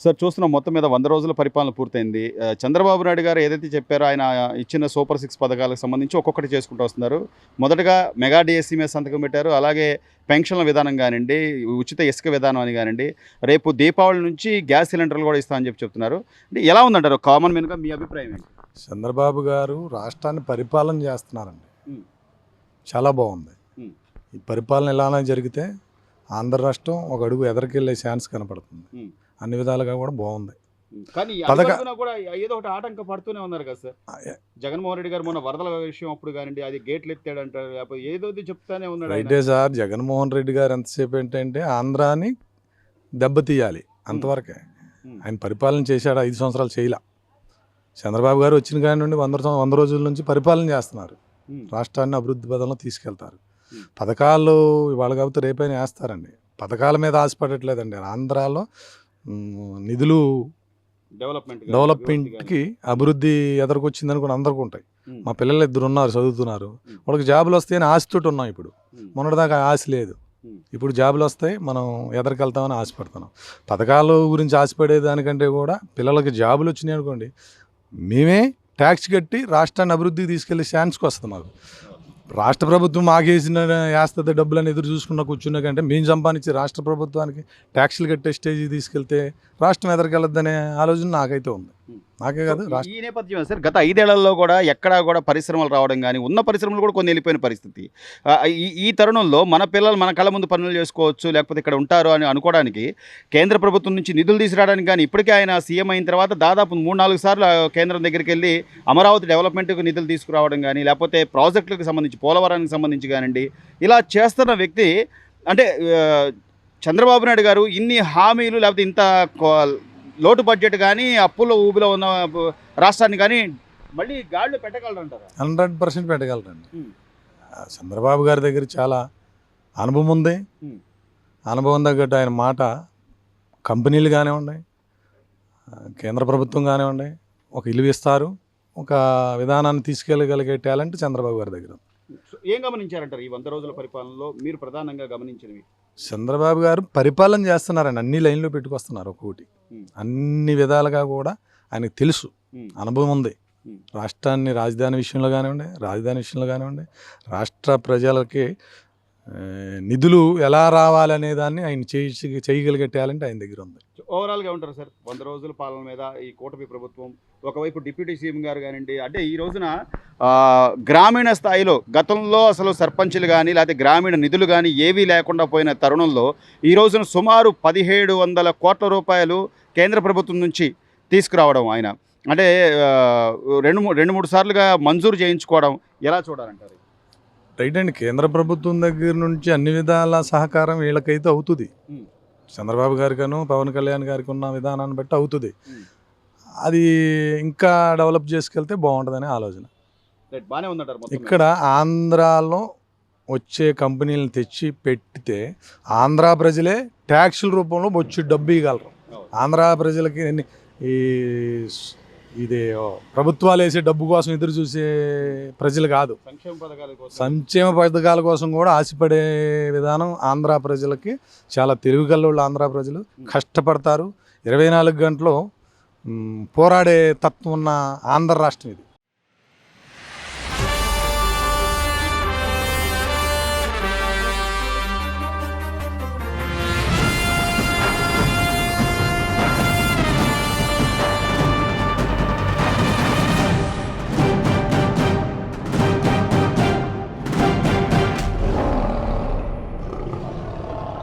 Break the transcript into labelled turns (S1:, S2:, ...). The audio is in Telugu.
S1: సార్ చూస్తున్నాం మొత్తం మీద 100 రోజుల పరిపాలన పూర్తయింది. చంద్రబాబు నాయుడు గారు ఏదైతే చెప్పారో ఆయన ఇచ్చిన సూపర్ 6 పథకాలకు సంబంధించి ఒక్కొక్కటి చేసుకుంటూ వస్తున్నారు. మొదటగా మెగా డిఎస్సీ మీద సంతకం పెట్టారు. అలాగే పెన్షన్ల విధానం కానివ్వండి, ఉచిత ఇసుక విధానం అని కానివ్వండి, రేపు దీపావళి నుంచి గ్యాస్ సిలిండర్లు కూడా ఇస్తామని చెప్తున్నారు. అంటే ఎలా ఉందంటారు కామన్ మ్యాన్గా మీ అభిప్రాయం ఏంటి?
S2: చంద్రబాబు గారు రాష్ట్రాన్ని పరిపాలన చేస్తున్నారండి. చాలా బాగుంది. ఈ పరిపాలన ఎలానే జరిగితే ఆంధ్ర రాష్ట్రం ఒక అడుగు ఎదరికెళ్ళే ఛాన్స్ కనపడుతుంది. అన్ని విధాలుగా కూడా బాగుంది.
S1: కానీ కూడా ఏదో ఒకటి ఆటంకం పడుతూనే ఉన్నారు కదా సార్. జగన్మోహన్ రెడ్డి గారు మొన్న వరదల విషయం అప్పుడు కానివ్వండి, అది గేట్లు ఎత్తాడంటారు, లేకపోతే ఏదో చెప్తానే ఉన్నాడు.
S2: అయితే సార్ జగన్మోహన్ రెడ్డి గారు ఎంతసేపు ఏంటంటే ఆంధ్రాని దెబ్బతీయాలి అంతవరకే. ఆయన పరిపాలన చేశాడు, 5 సంవత్సరాలు చేయలే. చంద్రబాబు గారు వచ్చిన కాడి నుండి 100 రోజుల నుంచి పరిపాలన చేస్తున్నారు. రాష్ట్రాన్ని అభివృద్ధి పదంలో తీసుకెళ్తారు. పథకాలు ఇవాళ కాబట్టి రేపైనా వేస్తారండి. పథకాల మీద ఆశపడట్లేదండి. ఆంధ్రాలో నిధులు డెవలప్మెంట్కి అభివృద్ధి ఎదరికొచ్చింది అనుకుని అందరికీ ఉంటాయి. మా పిల్లలు 2 ఉన్నారు, చదువుతున్నారు. వాళ్ళకి జాబులు వస్తాయని ఆశతోటి ఉన్నాం. ఇప్పుడు మొన్నటిదాకా ఆశ లేదు. ఇప్పుడు జాబులు వస్తాయి, మనం ఎదరికెళ్తామని ఆశపడుతున్నాం. పథకాల గురించి ఆశపడేదానికంటే కూడా పిల్లలకి జాబులు వచ్చినాయి అనుకోండి, మేమే ట్యాక్స్ కట్టి రాష్ట్రాన్ని అభివృద్ధికి తీసుకెళ్లే ఛాన్స్కి వస్తుంది. మాకు రాష్ట్ర ప్రభుత్వం మాకేసిన వేస్తుంది డబ్బులని ఎదురు చూసుకున్న కూర్చున్న కంటే మేము సంపాదించి రాష్ట్ర ప్రభుత్వానికి ట్యాక్స్లు కట్టే స్టేజ్కి తీసుకెళ్తే రాష్ట్రం ఎదరికెళ్ళద్దనే ఆలోచన నాకైతే ఉంది. నాకే కాదు,
S1: ఈ నేపథ్యం సార్ గత 5 ఏళ్లలో కూడా ఎక్కడా కూడా పరిశ్రమలు రావడం కానీ, ఉన్న పరిశ్రమలు కూడా కొన్ని వెళ్ళిపోయిన పరిస్థితి. ఈ తరుణంలో మన పిల్లలు మన కళ్ళ ముందు పనులు చేసుకోవచ్చు, లేకపోతే ఇక్కడ ఉంటారు అని అనుకోవడానికి కేంద్ర ప్రభుత్వం నుంచి నిధులు తీసుకురావడానికి కానీ, ఇప్పటికే ఆయన సీఎం అయిన తర్వాత దాదాపు 3-4 సార్లు కేంద్రం దగ్గరికి వెళ్ళి అమరావతి డెవలప్మెంట్కి నిధులు తీసుకురావడం కానీ, లేకపోతే ప్రాజెక్టులకు సంబంధించి పోలవరానికి సంబంధించి కానివ్వండి, ఇలా చేస్తున్న వ్యక్తి అంటే చంద్రబాబు నాయుడు గారు ఇన్ని హామీలు లేకపోతే ఇంత లోటు బడ్జెట్ కానీ అప్పుల ఊబిలో ఉన్న రాష్ట్రాన్ని కానీ మళ్ళీ గాడిలో పెట్టగలరంటారు?
S2: 100% పెట్టగలరండి. చంద్రబాబు గారి దగ్గర చాలా అనుభవం ఉంది. అనుభవం తగ్గట్టు ఆయన మాట కంపెనీలు కానివ్వండి, కేంద్ర ప్రభుత్వం కానివ్వండి, ఒక ఇల్లు ఇస్తారు, ఒక విధానాన్ని తీసుకెళ్ళగలిగే టాలెంట్ చంద్రబాబు గారి దగ్గర.
S1: ఏం గమనించారంటారు ఈ 100 రోజుల పరిపాలనలో మీరు ప్రధానంగా గమనించినవి?
S2: చంద్రబాబు గారు పరిపాలన చేస్తున్నారండి. అన్ని లైన్లో పెట్టుకొస్తున్నారు. ఒక్కొక్కటి అన్ని విధాలుగా కూడా ఆయనకు తెలుసు, అనుభవం ఉంది. రాష్ట్రాన్ని రాజధాని విషయంలో కానివ్వండి, రాష్ట్ర ప్రజలకి నిధులు ఎలా రావాలనే దాన్ని ఆయన చేయగలిగే టాలెంట్ ఆయన దగ్గర ఉంది.
S1: ఓవరాల్గా ఉంటారు సార్ 100 రోజుల పాలన మీద ఈ కూటమి ప్రభుత్వం? ఒకవైపు డిప్యూటీ సీఎం గారు కానివ్వండి, అంటే ఈ రోజున గ్రామీణ స్థాయిలో గతంలో అసలు సర్పంచులు కానీ లేకపోతే గ్రామీణ నిధులు కానీ ఏవీ లేకుండా పోయిన తరుణంలో ఈ రోజున సుమారు 1700 కోట్ల రూపాయలు కేంద్ర ప్రభుత్వం నుంచి తీసుకురావడం ఆయన అంటే 2-3 సార్లుగా మంజూరు చేయించుకోవడం ఎలా చూడాలంటారు?
S2: రైట్ అండి. కేంద్ర ప్రభుత్వం దగ్గర నుంచి అన్ని విధాల సహకారం వీళ్ళకైతే అవుతుంది. చంద్రబాబు గారికను పవన్ కళ్యాణ్ గారికి ఉన్న విధానాన్ని బట్టి అవుతుంది. అది ఇంకా డెవలప్ చేసుకెళ్తే బాగుంటుందనే ఆలోచన. ఇక్కడ ఆంధ్రాలో వచ్చే కంపెనీలను తెచ్చి పెట్టితే ఆంధ్ర ప్రజలే ట్యాక్సుల రూపంలో వచ్చి డబ్బు ఇవ్వగలరు. ఆంధ్ర ప్రజలకి ఈ ఇది ప్రభుత్వాలు వేసే డబ్బు కోసం ఎదురు చూసే ప్రజలు కాదు, సంక్షేమ పథకాల కోసం కూడా ఆశపడే విధానం ఆంధ్ర ప్రజలకి చాలా తెలివిగల్లోళ్ళు. ఆంధ్ర ప్రజలు కష్టపడతారు. 24 గంటలు పోరాడే తత్వం ఉన్న ఆంధ్ర రాష్ట్రం ఇది.